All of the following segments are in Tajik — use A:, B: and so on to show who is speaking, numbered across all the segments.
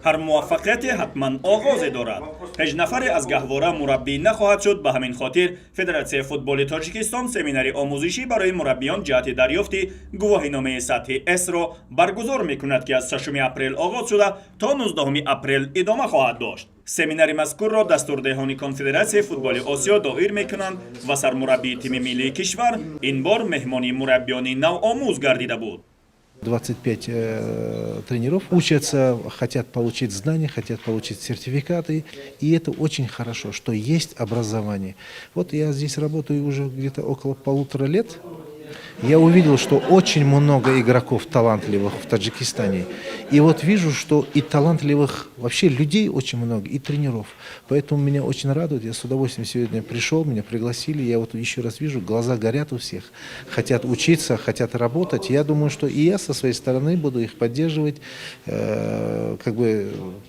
A: ҳар муваффақияте ҳатман оғозе дорад. 5 нафаре аз гаҳвора мураббӣ нахоҳад шуд. Ба ҳамин хотир Федератсияи футболи Тоҷикистон семинари омӯзишӣ барои мураббиён ҷиҳати дарёфти гувоҳиномаи сатҳи С-ро баргузор мекунад, ки аз 6 апрел оғоз шуда то 19 апрел идома хоҳад дошт. семинари мазкурро дастурдеҳони Конфедератсияи футболи Осиё доир мекунанд ва сармураббии тими миллии кишвар ин бор меҳмони мураббиёни навомӯз гардида буд.
B: 25 тренеров учатся, хотят получить знания, хотят получить сертификаты. И это очень хорошо, что есть образование. Вот я здесь работаю уже где-то около 1,5 лет. Я увидел, что очень много игроков талантливых в Таджикистане. И вот вижу, что и талантливых вообще людей очень много, и тренеров. Поэтому меня очень радует. Я с удовольствием сегодня пришел, меня пригласили. Я вот еще раз вижу, глаза горят у всех. Хотят учиться, хотят работать. Я думаю, что и я со своей стороны буду их поддерживать. Как бы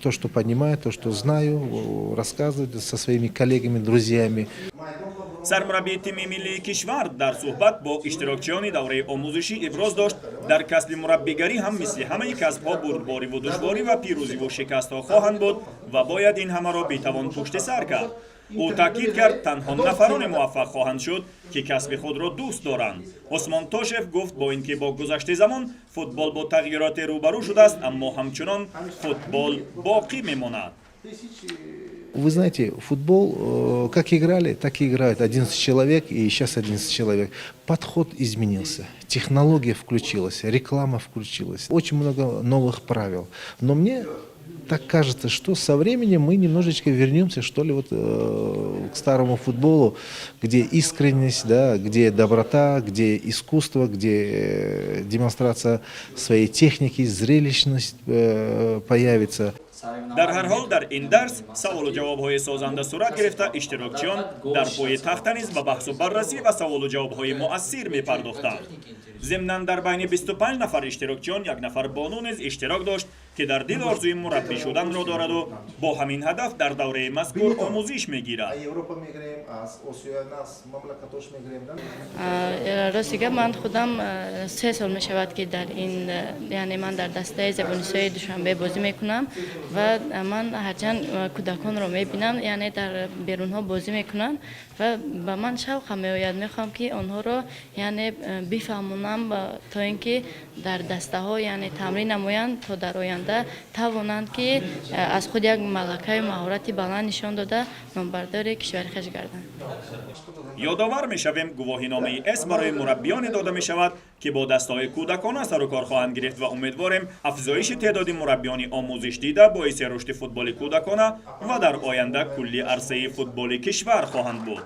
B: то, что понимаю, то, что знаю, рассказывать со своими коллегами, друзьями.
A: сармураббии тими миллии кишвар дар суҳбат бо иштирокчиёни давраи омӯзишӣ иброз дошт дар касби мураббигарӣ ҳам мисли ҳамаи касбҳо бурдбориву душворӣ ва пирӯзиву шикастҳо хоҳанд буд ва бояд ин ҳамаро бетавон пушти сар кард. ӯ таъкид кард, танҳо нафароне муваффақ хоҳанд шуд, ки касби худро дӯст доранд. Усмон Тошев гуфт, бо ин ки бо гузашти замон футбол бо тағйироте рӯбарӯ шудааст, аммо ҳамчунон футбол боқӣ мемонад.
B: Вы знаете, футбол, как играли, так и играют 11 человек, и сейчас 11 человек. Подход изменился, технология включилась, реклама включилась, очень много новых правил. Но мне так кажется, что со временем мы немножечко вернемся, что ли, вот, к старому футболу, где искренность, да, где доброта, где искусство, где демонстрация своей техники, зрелищность появится.
A: дар ҳар ҳол дар ин дарс саволу ҷавобҳои созанда сурат гирифта, иштирокчиён дар пои тахта низ ба баҳсу баррасӣ ва саволу ҷавобҳои муассир мепардохтанд. зимнан дар байни 25 нафар иштирокчиён 1 нафар бону низ иштирок дошт, ки дар дил орзуи мураббӣ шуданро дораду бо ҳамин ҳадаф дар давраи мазкур омӯзиш мегирад.
C: ростига ман худам 3 сол мешавад, ки дар ин яъне ман дар дастаи забонисои душанбе бозӣ мекунам ва ман ҳарчанд кӯдаконро мебинам, яъне дар берунҳо бозӣ мекунанд ва ба ман шавқам меояд, мехоҳам ки онҳоро яъне бифаҳмонам то ин ки дар дастаҳо яъне тамрин намоянд, то дар оянда тавонанд ки аз худ як малакаи маҳорати баланд нишон дода номбардори кишвари хош гарданд.
A: ёдовар мешавем, гувоҳиномаи С барои мураббиёне дода мешавад, ки бо дастаҳои кӯдакона сару кор хоҳанд гирифт ва умедворем афзоиши теъдоди мураббиёни омӯзишдида боиси рушди футболи кӯдакона ва дар оянда кулли арсаи футболи кишвар хоҳанд буд.